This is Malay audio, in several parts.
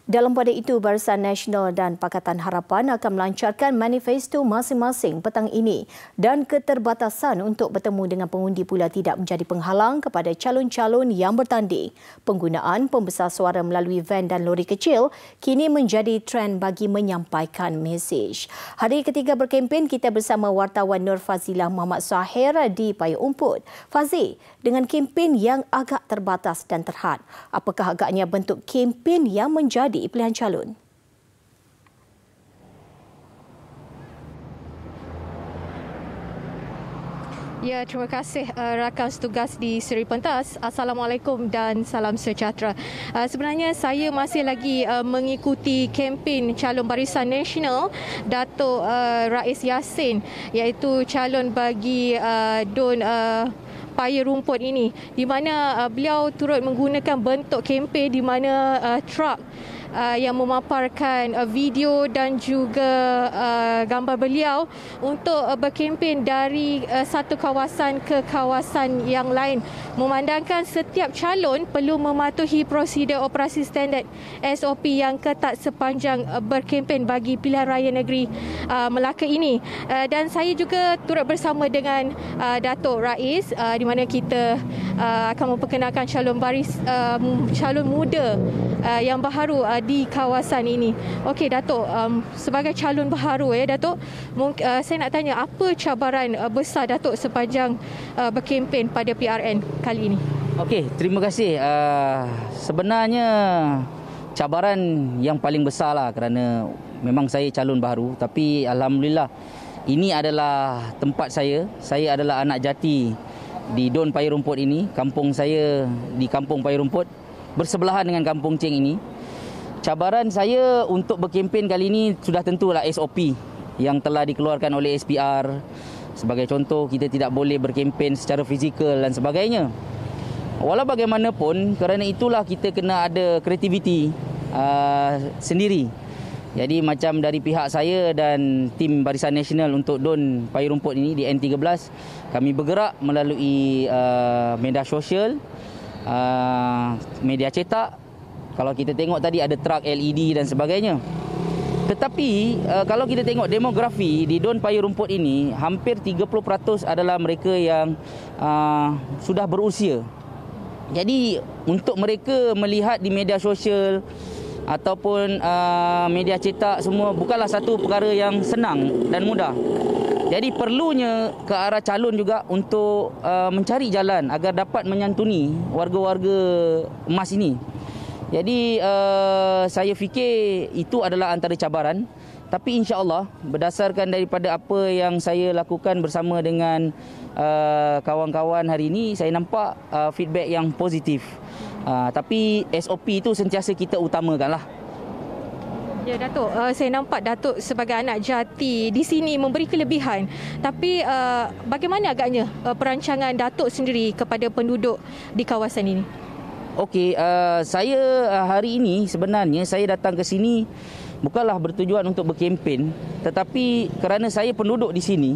Dalam pada itu, Barisan Nasional dan Pakatan Harapan akan melancarkan manifesto masing-masing petang ini dan keterbatasan untuk bertemu dengan pengundi pula tidak menjadi penghalang kepada calon-calon yang bertanding. Penggunaan pembesar suara melalui van dan lori kecil kini menjadi trend bagi menyampaikan mesej. Hari ketiga berkempen, kita bersama wartawan Nur Fazilah Muhammad Zahir di Payung Umput. Fazi, dengan kempen yang agak terbatas dan terhad, apakah agaknya bentuk kempen yang menjadi pilihan calon? Ya, terima kasih rakan setugas di Seri Pentas. Assalamualaikum dan salam sejahtera. Sebenarnya saya masih lagi mengikuti kempen calon Barisan Nasional Datuk Rais Yassin, iaitu calon bagi DUN Payung Rumput ini, di mana beliau turut menggunakan bentuk kempen di mana truk yang memaparkan video dan juga gambar beliau untuk berkempen dari satu kawasan ke kawasan yang lain, memandangkan setiap calon perlu mematuhi prosedur operasi standard SOP yang ketat sepanjang berkempen bagi pilihan raya negeri Melaka ini. Dan saya juga turut bersama dengan Datuk Rais, di mana kita akan memperkenalkan calon muda yang baharu di kawasan ini. Okey Datuk, sebagai calon baharu Datuk, saya nak tanya apa cabaran besar Datuk sepanjang berkempen pada PRN kali ini? Okey, terima kasih. Sebenarnya cabaran yang paling besar lah kerana memang saya calon baru, tapi alhamdulillah ini adalah tempat saya. Saya adalah anak jati di DUN Payung Rumput ini. Kampung saya di Kampung Payung Rumput bersebelahan dengan Kampung Ceng ini. Cabaran saya untuk berkempen kali ini sudah tentulah SOP yang telah dikeluarkan oleh SPR. Sebagai contoh, kita tidak boleh berkempen secara fizikal dan sebagainya. Walau bagaimanapun, kerana itulah kita kena ada kreativiti sendiri. Jadi macam dari pihak saya dan tim Barisan Nasional untuk DUN Payung Rumput ini di N13, kami bergerak melalui media sosial, media cetak. Kalau kita tengok tadi ada truk LED dan sebagainya. Tetapi kalau kita tengok demografi di DUN Payung Rumput ini, hampir 30% adalah mereka yang sudah berusia. Jadi untuk mereka melihat di media sosial ataupun media cetak semua bukanlah satu perkara yang senang dan mudah. Jadi perlunya ke arah calon juga untuk mencari jalan agar dapat menyantuni warga-warga emas ini. Jadi saya fikir itu adalah antara cabaran. Tapi insya-Allah berdasarkan daripada apa yang saya lakukan bersama dengan kawan-kawan hari ini, saya nampak feedback yang positif. Tapi SOP itu sentiasa kita utamakanlah. Ya Datuk, saya nampak Datuk sebagai anak jati di sini memberi kelebihan. Tapi bagaimana agaknya perancangan Datuk sendiri kepada penduduk di kawasan ini? Okey, saya hari ini sebenarnya saya datang ke sini bukanlah bertujuan untuk berkempen, tetapi kerana saya penduduk di sini,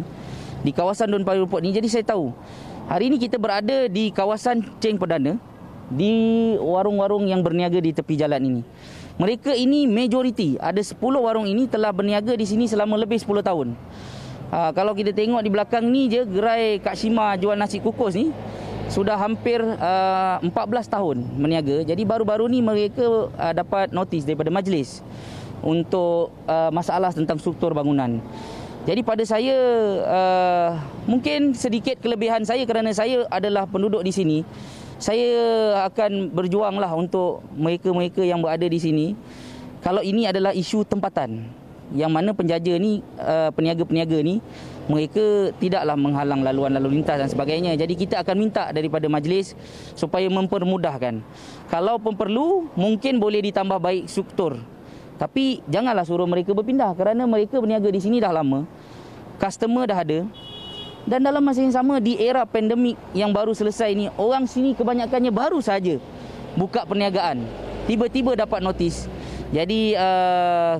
di kawasan DUN Payung Rumput ini, jadi saya tahu hari ini kita berada di kawasan Ceng Perdana, di warung-warung yang berniaga di tepi jalan ini. Mereka ini majoriti, ada 10 warung ini telah berniaga di sini selama lebih 10 tahun. Kalau kita tengok di belakang ni je, gerai Kak Shima jual nasi kukus ni sudah hampir 14 tahun berniaga. Jadi baru-baru ni mereka dapat notis daripada majlis untuk masalah tentang struktur bangunan. Jadi pada saya mungkin sedikit kelebihan saya kerana saya adalah penduduk di sini. Saya akan berjuanglah untuk mereka-mereka yang berada di sini. Kalau ini adalah isu tempatan, yang mana penjaja ni, peniaga-peniaga ni, mereka tidaklah menghalang laluan lalu lintas dan sebagainya. Jadi kita akan minta daripada majlis supaya mempermudahkan. Kalau perlu, mungkin boleh ditambah baik struktur. Tapi janganlah suruh mereka berpindah kerana mereka berniaga di sini dah lama. Customer dah ada. Dan dalam masa yang sama, di era pandemik yang baru selesai ni, orang sini kebanyakannya baru saja buka perniagaan. Tiba-tiba dapat notis. Jadi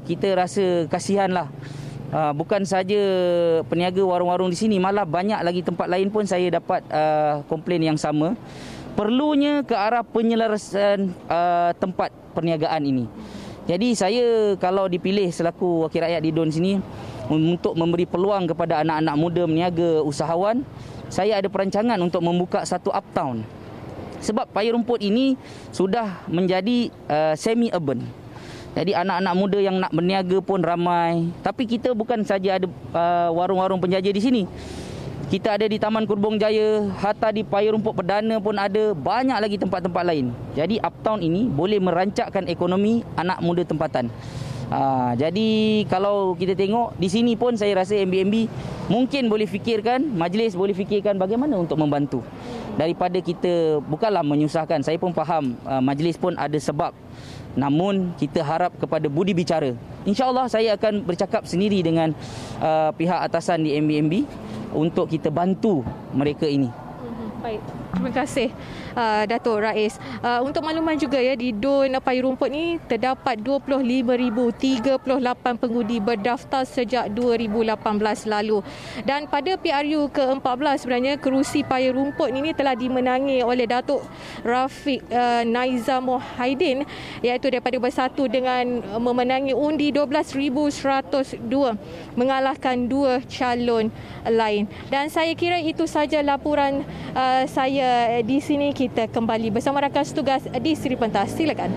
kita rasa kasihanlah. Bukan saja peniaga warung-warung di sini, malah banyak lagi tempat lain pun saya dapat komplain yang sama. Perlunya ke arah penyelarasan tempat perniagaan ini. Jadi saya kalau dipilih selaku wakil rakyat di DUN sini untuk memberi peluang kepada anak-anak muda meniaga usahawan, saya ada perancangan untuk membuka satu uptown. Sebab Paya Rumput ini sudah menjadi semi-urban. Jadi anak-anak muda yang nak berniaga pun ramai. Tapi kita bukan saja ada warung-warung penjaja di sini. Kita ada di Taman Kurbong Jaya, hatta di Paya Rumput Perdana pun ada, banyak lagi tempat-tempat lain. Jadi uptown ini boleh merancakkan ekonomi anak muda tempatan. Jadi kalau kita tengok di sini pun saya rasa MBMB mungkin boleh fikirkan, majlis boleh fikirkan bagaimana untuk membantu. Daripada kita bukanlah menyusahkan, saya pun faham majlis pun ada sebab. Namun kita harap kepada budi bicara. InsyaAllah saya akan bercakap sendiri dengan pihak atasan di MBMB untuk kita bantu mereka ini. Baik, terima kasih Datuk Rais. Untuk makluman juga ya, di DUN Paya Rumput ni terdapat 25,038 pengundi berdaftar sejak 2018 lalu. Dan pada PRU ke-14 sebenarnya kerusi Paya Rumput ini telah dimenangi oleh Datuk Rafiq Naiza Muhaidin, iaitu daripada bersatu dengan memenangi undi 12,102 mengalahkan 2 calon lain. Dan saya kira itu saja laporan saya di sini. Kita kembali bersama rakan setugas di Seri Pentas. Silakan.